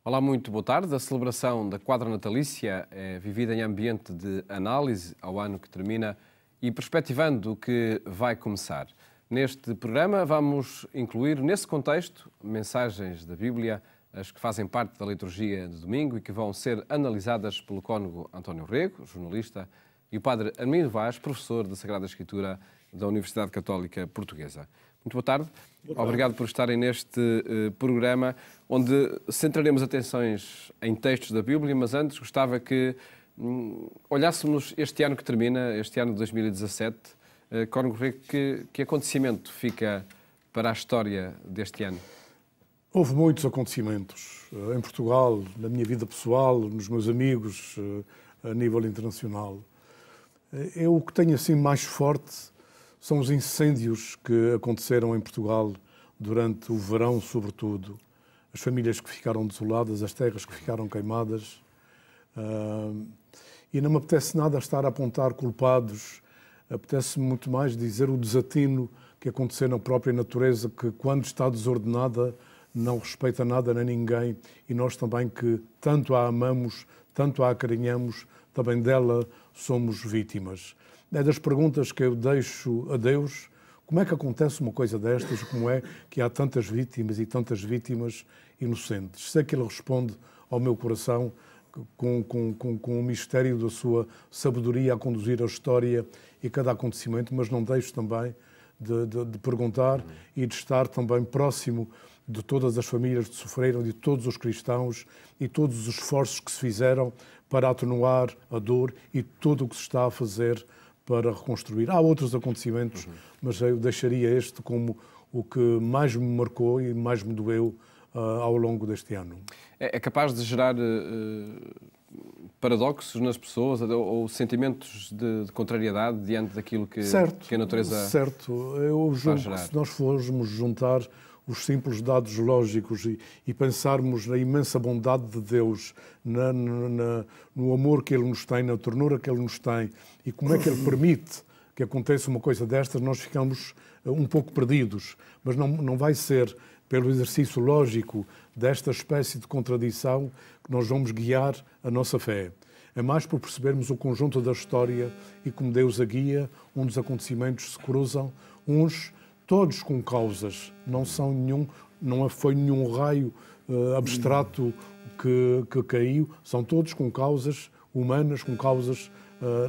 Olá, muito boa tarde. A celebração da quadra natalícia é vivida em ambiente de análise ao ano que termina e perspectivando o que vai começar. Neste programa vamos incluir, nesse contexto, mensagens da Bíblia, as que fazem parte da liturgia de domingo e que vão ser analisadas pelo cônego António Rego, jornalista, e o padre Armindo Vaz, professor da Sagrada Escritura da Universidade Católica Portuguesa. Muito boa tarde. Obrigado por estarem neste programa, onde centraremos atenções em textos da Bíblia, mas antes gostava que olhássemos este ano que termina, este ano de 2017, cônego Rego, que acontecimento fica para a história deste ano? Houve muitos acontecimentos em Portugal, na minha vida pessoal, nos meus amigos, a nível internacional. O que tenho assim mais forte são os incêndios que aconteceram em Portugal durante o verão, sobretudo. As famílias que ficaram desoladas, as terras que ficaram queimadas. E não me apetece nada estar a apontar culpados, apetece-me muito mais dizer o desatino que aconteceu na própria natureza, que quando está desordenada não respeita nada nem ninguém, e nós também que tanto a amamos, tanto a acarinhamos, também dela somos vítimas. É das perguntas que eu deixo a Deus: como é que acontece uma coisa destas? Como é que há tantas vítimas e tantas vítimas inocentes? Sei que Ele responde ao meu coração com o mistério da sua sabedoria a conduzir a história e cada acontecimento, mas não deixo também de perguntar e de estar também próximo de todas as famílias que sofreram, de todos os cristãos e todos os esforços que se fizeram para atenuar a dor e tudo o que se está a fazer para reconstruir. Há outros acontecimentos, mas eu deixaria este como o que mais me marcou e mais me doeu ao longo deste ano. É capaz de gerar paradoxos nas pessoas ou sentimentos de contrariedade diante daquilo que a natureza Certo. Eu julgo que se nós formos juntar os simples dados lógicos e pensarmos na imensa bondade de Deus, no amor que Ele nos tem, na ternura que Ele nos tem e como é que Ele permite que aconteça uma coisa destas, nós ficamos um pouco perdidos. Mas não vai ser pelo exercício lógico desta espécie de contradição que nós vamos guiar a nossa fé. É mais por percebermos o conjunto da história e como Deus a guia, onde os acontecimentos se cruzam, todos com causas, não foi nenhum raio abstrato que caiu, são todos com causas humanas, com causas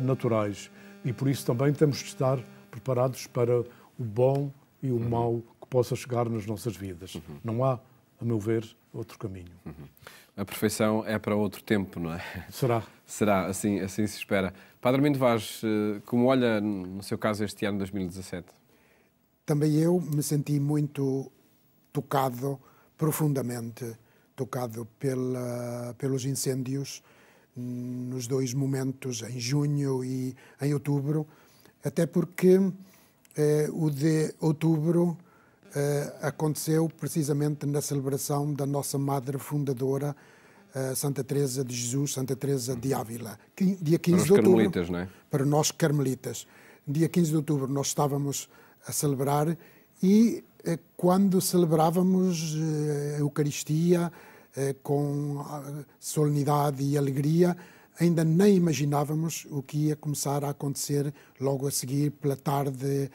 naturais. E por isso também temos de estar preparados para o bom e o mau que possa chegar nas nossas vidas. Não há, a meu ver, outro caminho. A perfeição é para outro tempo, não é? Será, assim se espera. Padre Armindo Vaz, como olha, no seu caso, este ano 2017? Também eu me senti muito tocado, profundamente tocado pelos incêndios nos dois momentos, em junho e em outubro, até porque o de outubro aconteceu precisamente na celebração da nossa madre fundadora, Santa Teresa de Jesus, Santa Teresa de Ávila. Dia 15 de outubro, carmelitas, não é? Para nós carmelitas. Dia 15 de outubro nós estávamos a celebrar e quando celebrávamos a Eucaristia com solenidade e alegria, ainda nem imaginávamos o que ia começar a acontecer logo a seguir pela tarde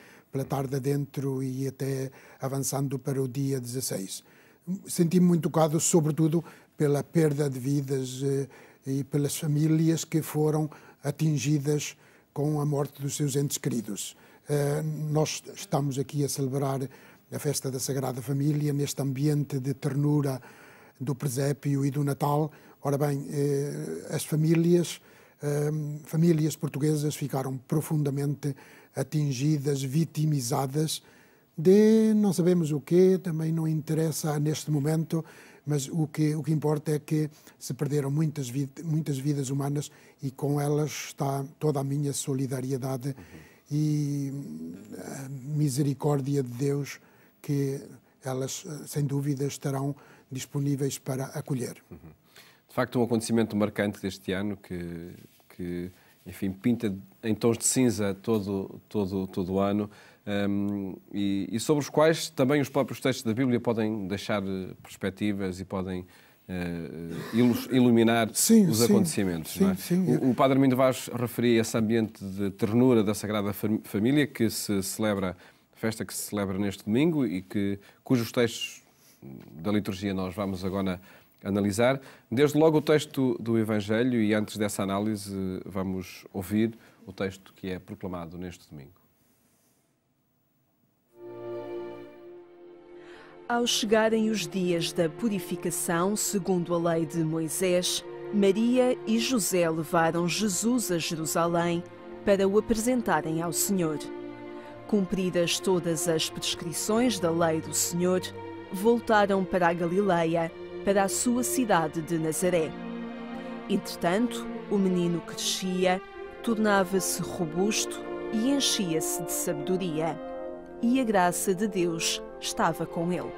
adentro e até avançando para o dia 16. Senti-me muito tocado, sobretudo pela perda de vidas e pelas famílias que foram atingidas com a morte dos seus entes queridos. Nós estamos aqui a celebrar a festa da Sagrada Família neste ambiente de ternura do presépio e do Natal. Ora bem, as famílias portuguesas ficaram profundamente atingidas, vitimizadas de não sabemos o quê, também não interessa neste momento, mas o que importa é que se perderam muitas vidas humanas e com elas está toda a minha solidariedade e a misericórdia de Deus, que elas, sem dúvida, estarão disponíveis para acolher. De facto, um acontecimento marcante deste ano que enfim, pinta em tons de cinza todo o ano e sobre os quais também os próprios textos da Bíblia podem deixar perspectivas e podem iluminar os sim, acontecimentos. sim, não é? sim. O Padre Armindo Vaz referia esse ambiente de ternura da Sagrada Família que se celebra, festa que se celebra neste domingo e cujos textos da liturgia nós vamos agora analisar. Desde logo o texto do Evangelho, e antes dessa análise vamos ouvir o texto que é proclamado neste domingo. Ao chegarem os dias da purificação, segundo a lei de Moisés, Maria e José levaram Jesus a Jerusalém para o apresentarem ao Senhor. Cumpridas todas as prescrições da lei do Senhor, voltaram para a Galileia, para a sua cidade de Nazaré. Entretanto, o menino crescia, tornava-se robusto e enchia-se de sabedoria, e a graça de Deus estava com ele.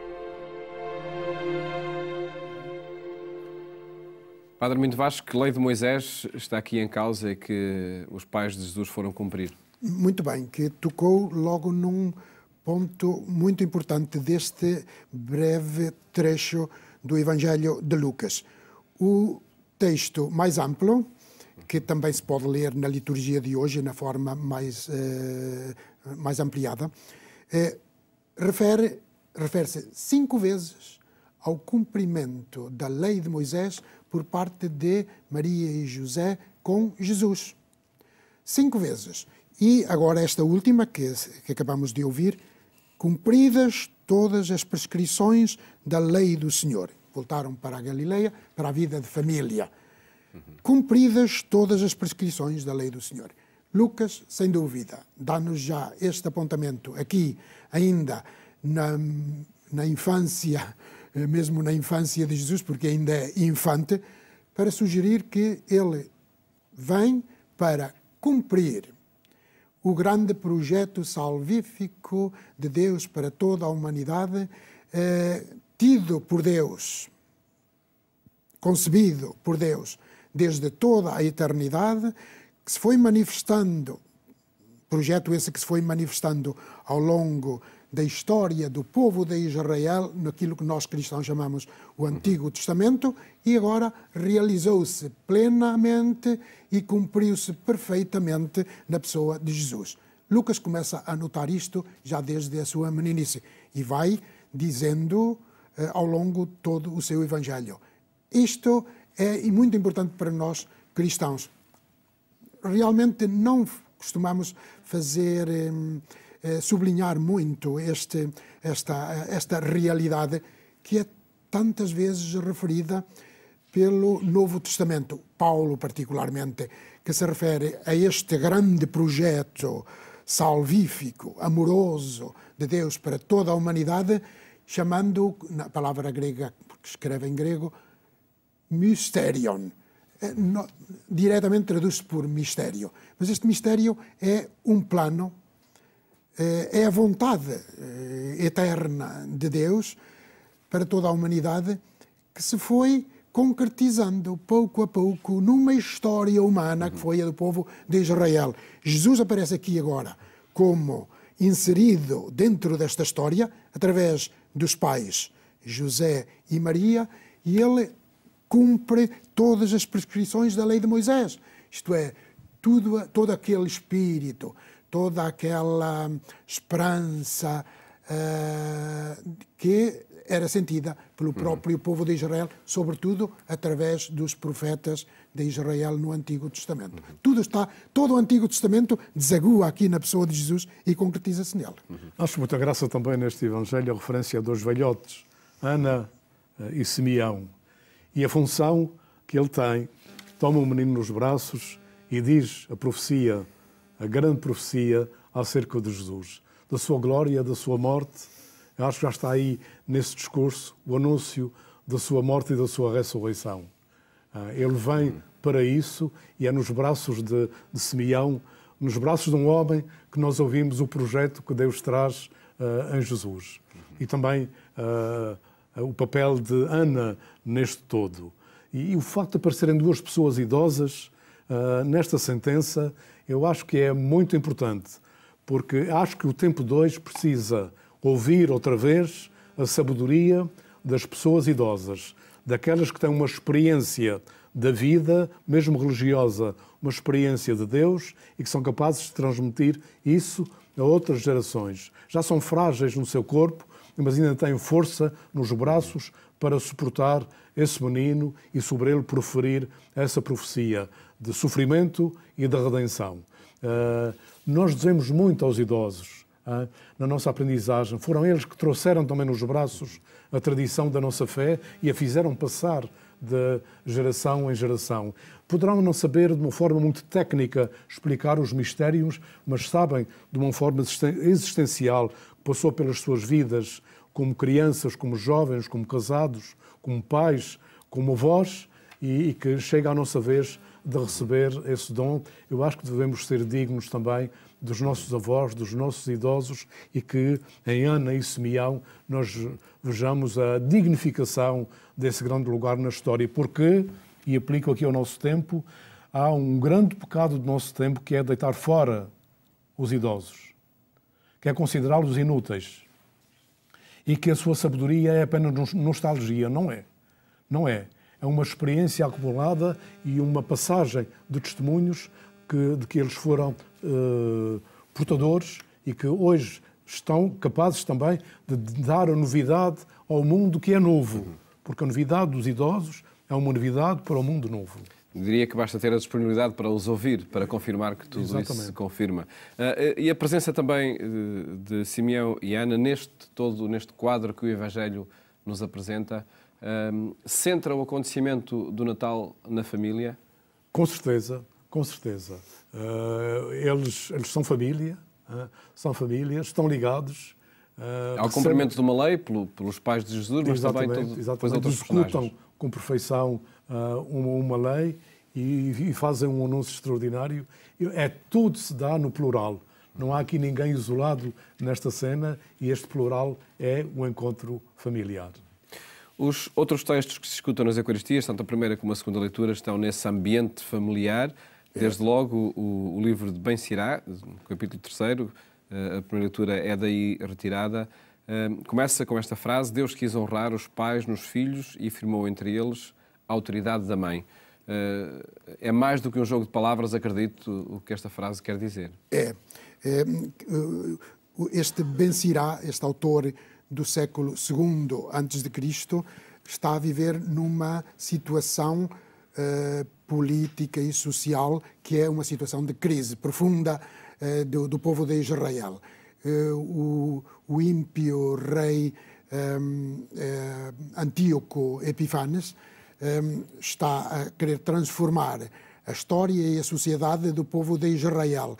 Padre Armindo Vaz, que lei de Moisés está aqui em causa e que os pais de Jesus foram cumprir? Muito bem, que tocou logo num ponto muito importante deste breve trecho do Evangelho de Lucas. O texto mais amplo, que também se pode ler na liturgia de hoje, na forma mais ampliada, refere-se 5 vezes ao cumprimento da lei de Moisés por parte de Maria e José com Jesus. 5 vezes. E agora esta última, que acabamos de ouvir, cumpridas todas as prescrições da lei do Senhor. Voltaram para a Galileia, para a vida de família. Cumpridas todas as prescrições da lei do Senhor. Lucas, sem dúvida, dá-nos já este apontamento aqui, ainda na infância, mesmo na infância de Jesus, porque ainda é infante, para sugerir que ele vem para cumprir o grande projeto salvífico de Deus para toda a humanidade, tido por Deus, concebido por Deus desde toda a eternidade, que se foi manifestando, projeto esse que se foi manifestando ao longo da história do povo de Israel, naquilo que nós cristãos chamamos o Antigo Testamento, e agora realizou-se plenamente e cumpriu-se perfeitamente na pessoa de Jesus. Lucas começa a notar isto já desde a sua meninice e vai dizendo ao longo de todo o seu Evangelho. Isto é muito importante para nós cristãos. Realmente não costumamos fazer, sublinhar muito esta realidade que é tantas vezes referida pelo Novo Testamento, Paulo particularmente, que se refere a este grande projeto salvífico, amoroso de Deus para toda a humanidade, chamando, na palavra grega, porque escreve em grego, mysterion. Diretamente traduz-se por mistério. Mas este mistério é um plano, é a vontade eterna de Deus para toda a humanidade que se foi concretizando pouco a pouco numa história humana que foi a do povo de Israel. Jesus aparece aqui agora como inserido dentro desta história através dos pais José e Maria, e ele cumpre todas as prescrições da lei de Moisés. Isto é, todo aquele espírito, toda aquela esperança que era sentida pelo próprio povo de Israel, sobretudo através dos profetas de Israel no Antigo Testamento. Todo o Antigo Testamento desagua aqui na pessoa de Jesus e concretiza-se nele. Acho muita graça também neste Evangelho a referência a 2 velhotes, Ana e Simeão, e a função que ele tem. Toma o menino nos braços e diz a profecia, a grande profecia acerca de Jesus, da sua glória, da sua morte. Eu acho que já está aí nesse discurso o anúncio da sua morte e da sua ressurreição. Ele vem para isso e é nos braços de Simeão, nos braços de um homem, que nós ouvimos o projeto que Deus traz em Jesus. E também o papel de Ana neste todo. E o facto de aparecerem 2 pessoas idosas nesta sentença, eu acho que é muito importante, porque acho que o tempo de hoje precisa ouvir outra vez a sabedoria das pessoas idosas, daquelas que têm uma experiência da vida, mesmo religiosa, uma experiência de Deus e que são capazes de transmitir isso a outras gerações. Já são frágeis no seu corpo, mas ainda têm força nos braços para suportar esse menino e sobre ele proferir essa profecia de sofrimento e de redenção. Nós dizemos muito aos idosos, na nossa aprendizagem, foram eles que trouxeram também nos braços a tradição da nossa fé e a fizeram passar de geração em geração. Poderão não saber de uma forma muito técnica explicar os mistérios, mas sabem de uma forma existencial, que passou pelas suas vidas como crianças, como jovens, como casados, como pais, como avós, e que chega à nossa vez de receber esse dom. Eu acho que devemos ser dignos também dos nossos avós, dos nossos idosos, e que em Ana e Simeão nós vejamos a dignificação desse grande lugar na história. Porque, e aplico aqui ao nosso tempo, há um grande pecado do nosso tempo que é deitar fora os idosos, que é considerá-los inúteis e que a sua sabedoria é apenas nostalgia. Não é. Não é. É uma experiência acumulada e uma passagem de testemunhos de que eles foram portadores e que hoje estão capazes também de dar a novidade ao mundo que é novo. Porque a novidade dos idosos é uma novidade para o mundo novo. Diria que basta ter a disponibilidade para os ouvir, para confirmar que tudo isso se confirma. E a presença também de Simeão e Ana neste quadro que o Evangelho nos apresenta, centra o acontecimento do Natal na família? Com certeza, com certeza. Eles são família, estão ligados. Ao cumprimento de uma lei pelos pais de Jesus, mas também depois outros personagens. Executam com perfeição uma lei e fazem um anúncio extraordinário. Tudo se dá no plural. Não há aqui ninguém isolado nesta cena e este plural é o encontro familiar. Os outros textos que se escutam nas Eucaristias, tanto a primeira como a segunda leitura, estão nesse ambiente familiar. Desde logo o livro de Ben Sirá, capítulo 3º, a primeira leitura é daí retirada, começa com esta frase: Deus quis honrar os pais nos filhos e firmou entre eles a autoridade da mãe. É mais do que um jogo de palavras, acredito, o que esta frase quer dizer. Este Ben Sirá, este autor do século II a.C., está a viver numa situação política e social que é uma situação de crise profunda do povo de Israel. O ímpio rei Antíoco Epifanes está a querer transformar a história e a sociedade do povo de Israel,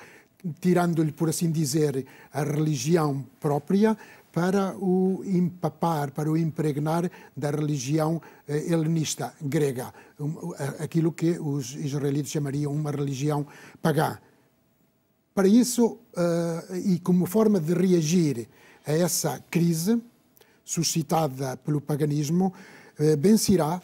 tirando-lhe, por assim dizer, a religião própria para o empapar, para o impregnar da religião helenista grega, aquilo que os israelitas chamariam uma religião pagã. Para isso, e como forma de reagir a essa crise suscitada pelo paganismo, Ben Sirá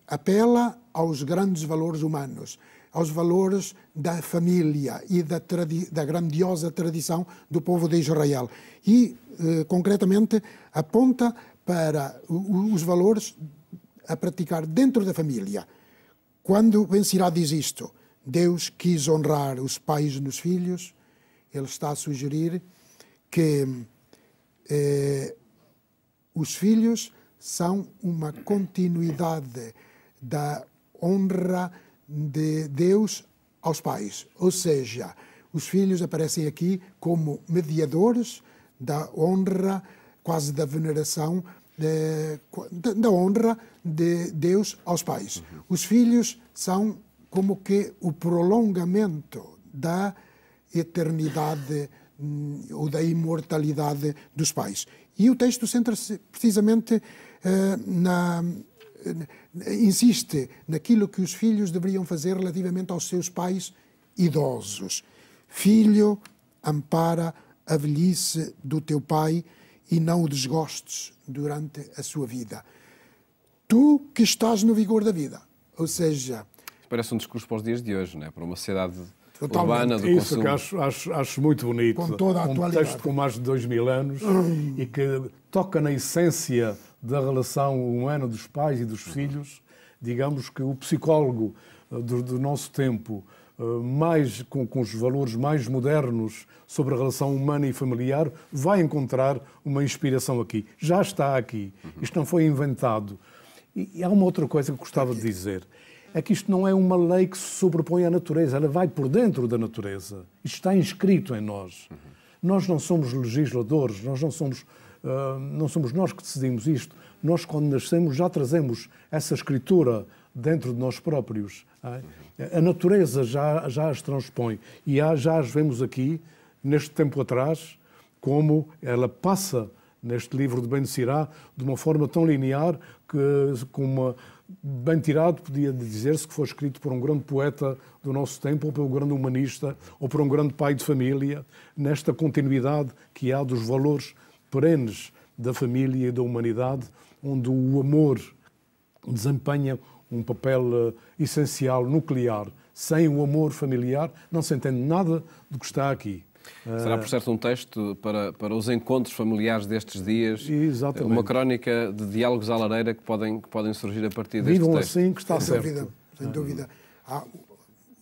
apela aos grandes valores humanos, aos valores da família e da grandiosa tradição do povo de Israel. E, concretamente, aponta para os valores a praticar dentro da família. Quando Ben Sirá diz isto, Deus quis honrar os pais nos filhos, ele está a sugerir que os filhos são uma continuidade da honra de Deus aos pais. Ou seja, os filhos aparecem aqui como mediadores da honra, quase da veneração, da honra de Deus aos pais. Os filhos são como que o prolongamento da eternidade ou da imortalidade dos pais. E o texto centra-se precisamente insiste naquilo que os filhos deveriam fazer relativamente aos seus pais idosos. Filho, ampara a velhice do teu pai e não o desgostes durante a sua vida. Tu que estás no vigor da vida. Ou seja... Parece um discurso para os dias de hoje, não é? Para uma sociedade urbana do isso consumo. Isso que acho muito bonito. Com toda a atualidade. Um texto com mais de 2000 anos e que toca na essência da relação humana dos pais e dos filhos, digamos que o psicólogo do nosso tempo, mais com os valores mais modernos sobre a relação humana e familiar, vai encontrar uma inspiração aqui. Já está aqui. Isto não foi inventado. E há uma outra coisa que gostava de dizer. É que isto não é uma lei que se sobrepõe à natureza. Ela vai por dentro da natureza. Isto está inscrito em nós. Nós não somos legisladores, nós não somos nós que decidimos isto. Nós, quando nascemos, já trazemos essa escritura dentro de nós próprios. A natureza já as transpõe. E já as vemos aqui, neste tempo atrás, como ela passa neste livro de Ben Sirá de uma forma tão linear que, bem tirado, podia dizer-se que foi escrito por um grande poeta do nosso tempo, ou por um grande humanista, ou por um grande pai de família, nesta continuidade que há dos valores perenes da família e da humanidade, onde o amor desempenha um papel essencial, nuclear. Sem o amor familiar não se entende nada do que está aqui. Será, por certo, um texto para os encontros familiares destes dias? Exatamente. Uma crónica de diálogos à lareira que podem surgir a partir deste Vivam texto. assim que está sem certo. Dúvida, sem dúvida.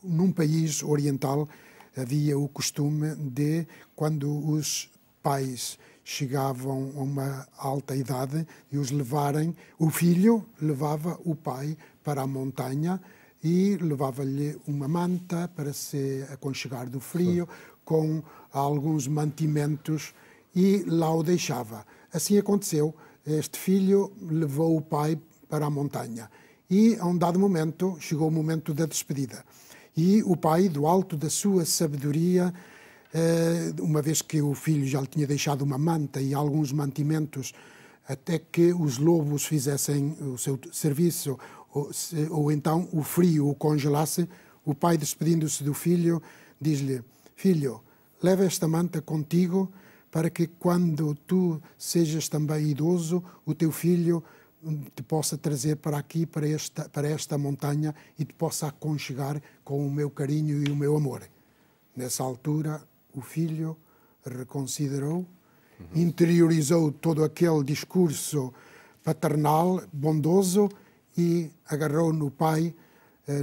Num país oriental havia o costume de, quando os pais chegavam a uma alta idade e os levarem, o filho levava o pai para a montanha e levava-lhe uma manta para se aconchegar do frio, com alguns mantimentos, e lá o deixava. Assim aconteceu. Este filho levou o pai para a montanha e, a um dado momento, chegou o momento da despedida. E o pai, do alto da sua sabedoria, uma vez que o filho já lhe tinha deixado uma manta e alguns mantimentos até que os lobos fizessem o seu serviço, ou então o frio o congelasse, o pai, despedindo-se do filho, diz-lhe: filho, leva esta manta contigo para que, quando tu sejas também idoso, o teu filho te possa trazer para aqui, para esta montanha, e te possa aconchegar com o meu carinho e o meu amor. Nessa altura, o filho reconsiderou, interiorizou todo aquele discurso paternal, bondoso, e agarrou no pai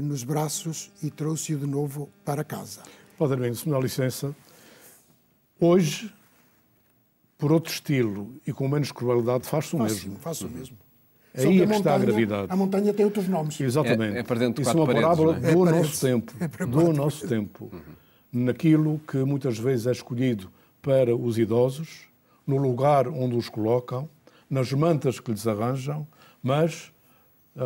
nos braços e trouxe-o de novo para casa. Padre Bento, se me dá licença, hoje, por outro estilo e com menos crueldade, faz-se o mesmo. Faço o mesmo. É aí que está a gravidade. A montanha tem outros nomes. Exatamente. É para dentro de isso é uma parábola do nosso tempo. Naquilo que muitas vezes é escolhido para os idosos, no lugar onde os colocam, nas mantas que lhes arranjam, mas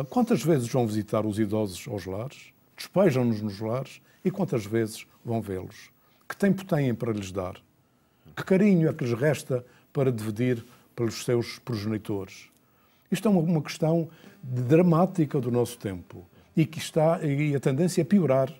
quantas vezes vão visitar os idosos aos lares? Despejam-nos nos lares e quantas vezes vão vê-los? Que tempo têm para lhes dar? Que carinho é que lhes resta para dividir pelos seus progenitores? Isto é uma questão dramática do nosso tempo e a tendência é piorar,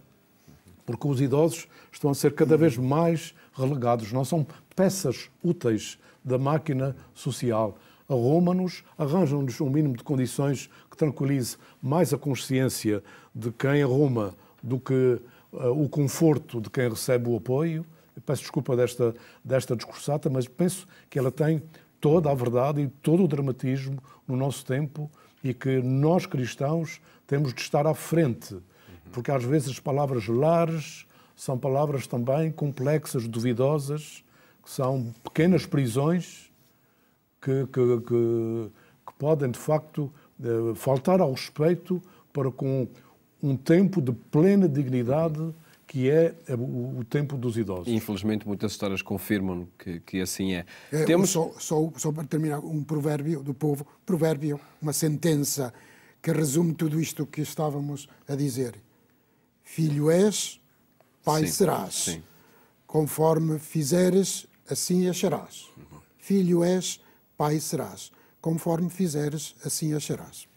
porque os idosos estão a ser cada vez mais relegados, não são peças úteis da máquina social. Arrumam-nos, arranjam-nos um mínimo de condições que tranquilize mais a consciência de quem arruma do que o conforto de quem recebe o apoio. Eu peço desculpa desta discursata, mas penso que ela tem toda a verdade e todo o dramatismo no nosso tempo e que nós, cristãos, temos de estar à frente, porque às vezes as palavras lares são palavras também complexas, duvidosas, que são pequenas prisões que podem, de facto, faltar ao respeito para com um tempo de plena dignidade que é o tempo dos idosos. Infelizmente, muitas histórias confirmam que assim é. Só para terminar, um provérbio do povo, uma sentença que resume tudo isto que estávamos a dizer. Filho és, pai serás. Sim. Conforme fizeres, assim acharás. Filho és, pai serás. Conforme fizeres, assim acharás.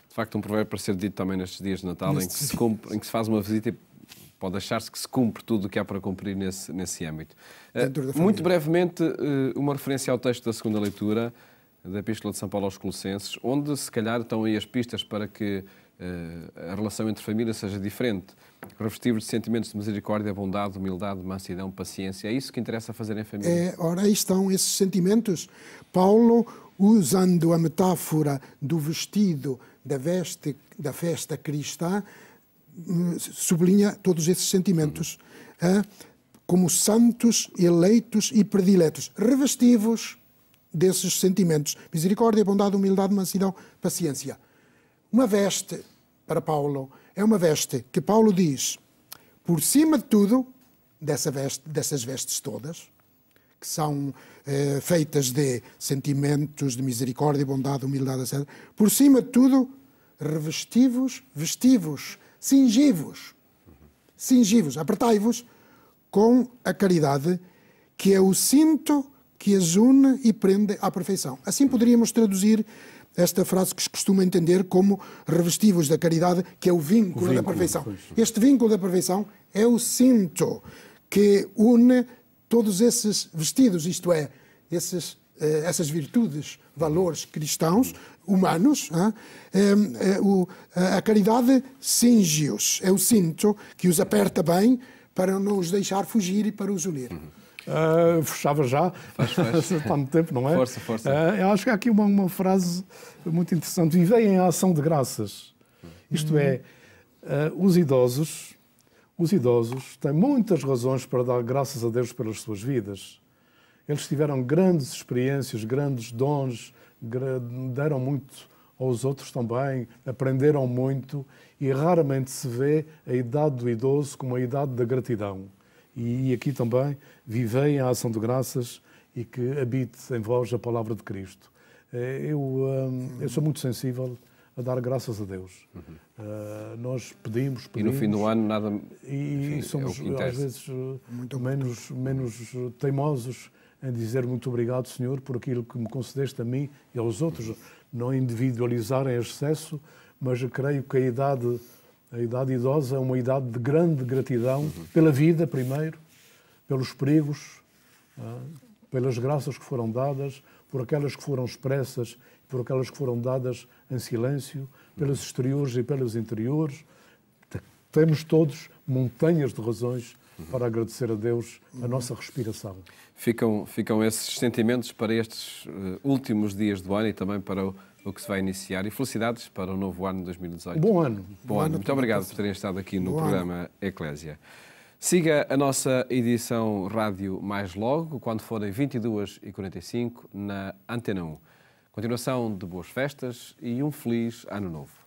De facto, um provérbio para ser dito também nestes dias de Natal, em que se faz uma visita e pode achar-se que se cumpre tudo o que há para cumprir nesse âmbito. Muito brevemente, uma referência ao texto da segunda leitura da Epístola de São Paulo aos Colossenses, onde se calhar estão aí as pistas para que a relação entre famílias seja diferente. Revestir-vos de sentimentos de misericórdia, bondade, humildade, mansidão, paciência. É isso que interessa fazer em família? Ora, aí estão esses sentimentos. Paulo usando a metáfora do vestido da festa cristã, sublinha todos esses sentimentos, como santos, eleitos e prediletos, revestivos desses sentimentos: misericórdia, bondade, humildade, mansidão, paciência. Uma veste, para Paulo, é uma veste que Paulo diz, por cima de tudo, dessas vestes todas, que são feitas de sentimentos de misericórdia, bondade, humildade, etc. Por cima de tudo, revestivos, vestivos, cingivos, apertai-vos com a caridade, que é o cinto que as une e prende à perfeição. Assim poderíamos traduzir esta frase que se costuma entender como revestivos da caridade, que é o vínculo da perfeição. Este vínculo da perfeição é o cinto que une todos esses vestidos, isto é, essas virtudes, valores cristãos, humanos. A caridade cinge-os, é o cinto que os aperta bem para não os deixar fugir e para os unir. Fechava já. Está muito tempo, não é? Força. Eu acho que há aqui uma frase muito interessante. Vivei em ação de graças. Isto é, os idosos têm muitas razões para dar graças a Deus pelas suas vidas. Eles tiveram grandes experiências, grandes dons, deram muito aos outros também, aprenderam muito, e raramente se vê a idade do idoso como a idade da gratidão. E aqui também, vivei em ação de graças e que habite em vós a palavra de Cristo. Eu sou muito sensível a dar graças a Deus. Nós pedimos... E no fim do ano nada... E enfim, somos, às vezes, menos teimosos em dizer muito obrigado, Senhor, por aquilo que me concedeste a mim e aos outros. Não individualizar em excesso, mas eu creio que a idade idosa é uma idade de grande gratidão pela vida, primeiro, pelos perigos, pelas graças que foram dadas, por aquelas que foram expressas, por aquelas que foram dadas em silêncio, pelos exteriores e pelos interiores. Temos todos montanhas de razões para agradecer a Deus a nossa respiração. Ficam esses sentimentos para estes últimos dias do ano e também para o que se vai iniciar. E felicidades para o novo ano de 2018. Bom ano. Bom ano. Muito obrigado por terem estado aqui no programa Eclésia. Siga a nossa edição rádio mais logo, quando forem 22h45, na Antena 1. Continuação de boas festas e um feliz ano novo.